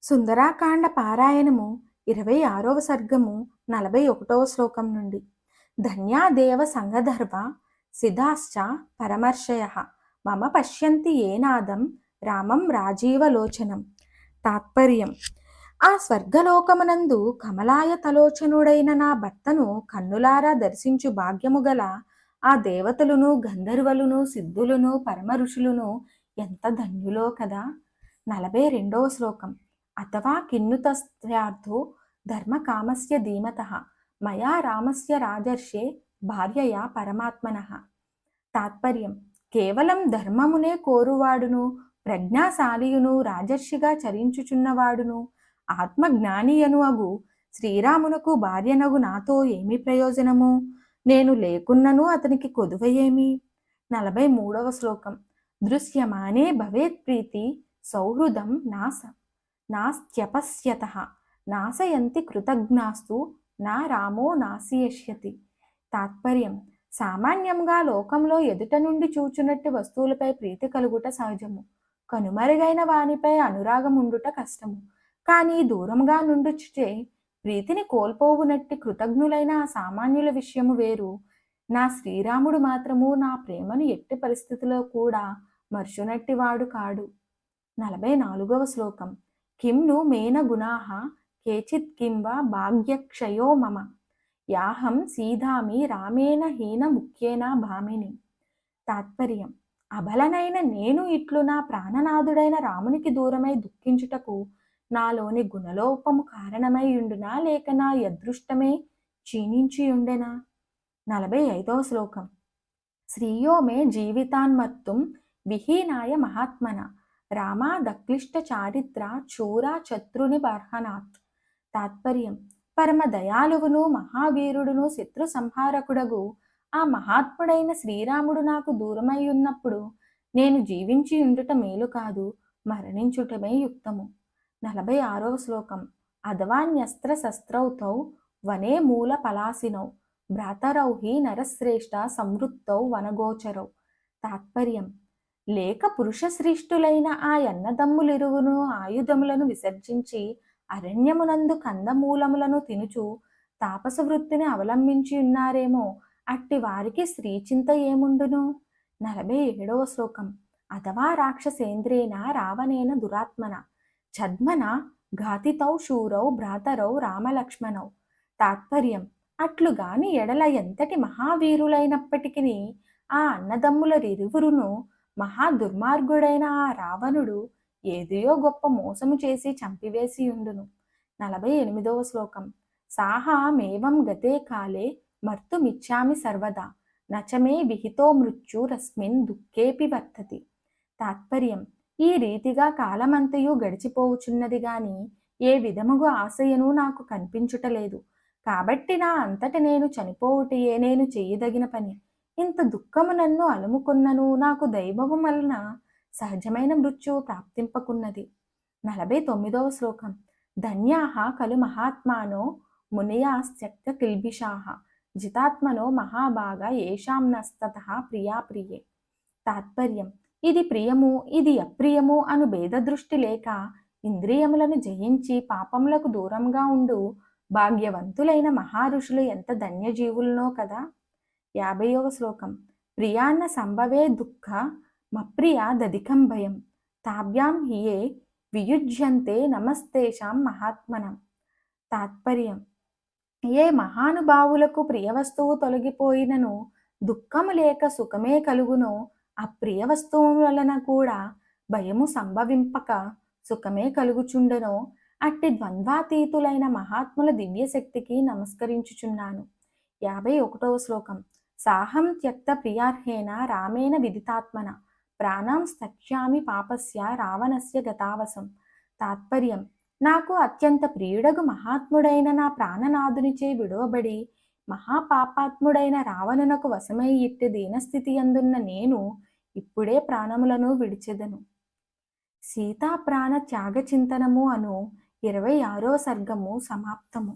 సుందరాకాండ పారాయణము 26వ సర్గము 41వ శ్లోకం నుండి. ధన్యాదేవ సంగధర్వ సిద్ధాశ్చ పరమర్షయ మమ పశ్యంతి ఏనాదం రామం రాజీవలోచనం. తాత్పర్యం: ఆ స్వర్గలోకమునందు కమలాయ తలోచనుడైన నా భర్తను కన్నులారా దర్శించు భాగ్యము గల ఆ దేవతలును గంధర్వలును సిద్ధులును పరమ ఋషులును ఎంత ధన్యులో కదా. 42వ శ్లోకం. అథవా కిన్నుతస్యార్థో ధర్మకామస్య ధీమతః మయా రామస్య రాజర్షే భార్యయా పరమాత్మనః. తాత్పర్యం: కేవలం ధర్మమునే కోరువాడును ప్రజ్ఞాశాలియును రాజర్షిగా చరించుచున్నవాడును ఆత్మజ్ఞానియను అగు శ్రీరామునకు భార్యనగు నాతో ఏమి ప్రయోజనము? నేను లేకున్నను అతనికి కొదువ ఏమి? 43వ శ్లోకం. దృశ్యమానే భవేత్ ప్రీతి సౌహృదం నాస్త్యపశ్యతః నాశయంతి కృతజ్ఞాస్తు నా రామో నాశయష్యతి. తాత్పర్యం: సామాన్యంగా లోకంలో ఎదుట నుండి చూచునట్టి వస్తువులపై ప్రీతి కలుగుట సహజము. కనుమరుగైన వానిపై అనురాగం ఉండుట కష్టము. కానీ దూరంగా నుండుచుటే ప్రీతిని కోల్పోవునట్టి కృతజ్ఞులైన ఆ సామాన్యుల విషయము వేరు. నా శ్రీరాముడు మాత్రము నా ప్రేమను ఎట్టి పరిస్థితిలో కూడా మర్చునట్టివాడు కాడు. 44వ శ్లోకం. కిం ను మేన గుణాః కేచిత్ కిం వా భాగ్యక్షయో మమ యాహం సీధామి రామేణ హీన ముఖ్యేన భామిని. తాత్పర్యం: అబలనైన నేను ఇట్లు నా ప్రాణనాథుడైన రామునికి దూరమై దుఃఖించుటకు నాలోని గుణలోపము కారణమై ఉండునా, లేక నా అదృష్టమే క్షీణించియుండెనా? 45వ శ్లోకం. శ్రీయో మే జీవితాన్మర్తుం విహీనాయ మహాత్మన రామాదక్లిష్ట చారిత్ర చూరా శత్రుని బర్హనాత్. తాత్పర్యం: పరమ దయాళువును మహావీరుడును శత్రు సంహారకుడగు ఆ మహాత్ముడైన శ్రీరాముడు నాకు దూరమై ఉన్నప్పుడు నేను జీవించి ఉండుట మేలు కాదు, మరణించుటమే యుక్తము. 46వ శ్లోకం. అధవాన్యస్త్ర శస్త్రౌతౌ వనే మూల పలాసినౌ భ్రాతరౌ హి నరశ్రేష్ఠ సంవృత్తౌ వనగోచరౌ. తాత్పర్యం: లేక పురుషశ్రేష్ఠులైన ఆ అన్నదమ్ములిరువును ఆయుధములను విసర్జించి అరణ్యమునందు కందమూలములను తినుచు తాపస వృత్తిని అవలంబించి ఉన్నారేమో, అట్టి వారికి స్త్రీచింత ఏముండును? 47వ శ్లోకం. అథవా రాక్షసేంద్రేణ రావణేన దురాత్మన ఛద్మన ఘాతితౌ శూరౌ భ్రాతరౌ రామలక్ష్మణౌ. తాత్పర్యం: అట్లుగాని ఎడల ఎంతటి మహావీరులైనప్పటికీ ఆ అన్నదమ్ములరిరువురును మహా దుర్మార్గుడైన ఆ రావణుడు ఏదియో గొప్ప మోసము చేసి చంపివేసి ఉండును. 48వ శ్లోకం. సాహామేవం గతే కాలే మర్తుమిచ్చామి సర్వదా నచమే విహితో మృత్యురస్మిన్ దుఃఖేపి వర్తతి. తాత్పర్యం: ఈ రీతిగా కాలమంతయు గడిచిపోవుచున్నది గాని ఏ విధముగు ఆశయను నాకు కనిపించుటలేదు. కాబట్టి నా అంతట నేను చనిపోవుటయే నేను చెయ్యదగిన పని. ఇంత దుఃఖము నన్ను అలుముకున్నను నాకు దైవము వలన సహజమైన మృత్యువు ప్రాప్తింపకున్నది. 49వ శ్లోకం. ధన్యాః ఖలు మహాత్మానో మునయశ్చక్త కిల్బిషాః జితాత్మనో మహాభాగ ఏషాం నస్తతః ప్రియా ప్రియే. తాత్పర్యం: ఇది ప్రియము ఇది అప్రియము అను భేద దృష్టి లేక ఇంద్రియములను జయించి పాపములకు దూరంగా ఉండు భాగ్యవంతులైన మహారుషులు ఎంత ధన్యజీవులనో కదా. 50వ శ్లోకం. ప్రియాన్న సంభవే దుఃఖ మప్రియా దధికం భయం తాభ్యాం హియే వియుజ్యంతే నమస్తేషాం మహాత్మనం. తాత్పర్యం: ఏ మహానుభావులకు ప్రియవస్తువు తొలగిపోయినను దుఃఖము లేక సుఖమే కలుగునో, ఆ ప్రియ వస్తువు వలన కూడా భయము సంభవింపక సుఖమే కలుగుచుండెనో అట్టి ద్వంద్వాతీతులైన మహాత్ముల దివ్యశక్తికి నమస్కరించుచున్నాను. 51వ శ్లోకం. సాహం త్యక్త ప్రియార్హేణ రామేణ విదితాత్మన ప్రాణం స్తక్ష్యామి పాపస్య రావణస్య గతావసం. తాత్పర్యం: నాకు అత్యంత ప్రియుడగు మహాత్ముడైన నా ప్రాణనాథునిచే విడువబడి మహాపాపాత్ముడైన రావణునకు వశమై ఇట్టి దీనస్థితి అందున్న నేను ఇప్పుడే ప్రాణములను విడిచెదను. సీతా ప్రాణ త్యాగ చింతనము అను 26వ సర్గము సమాప్తము.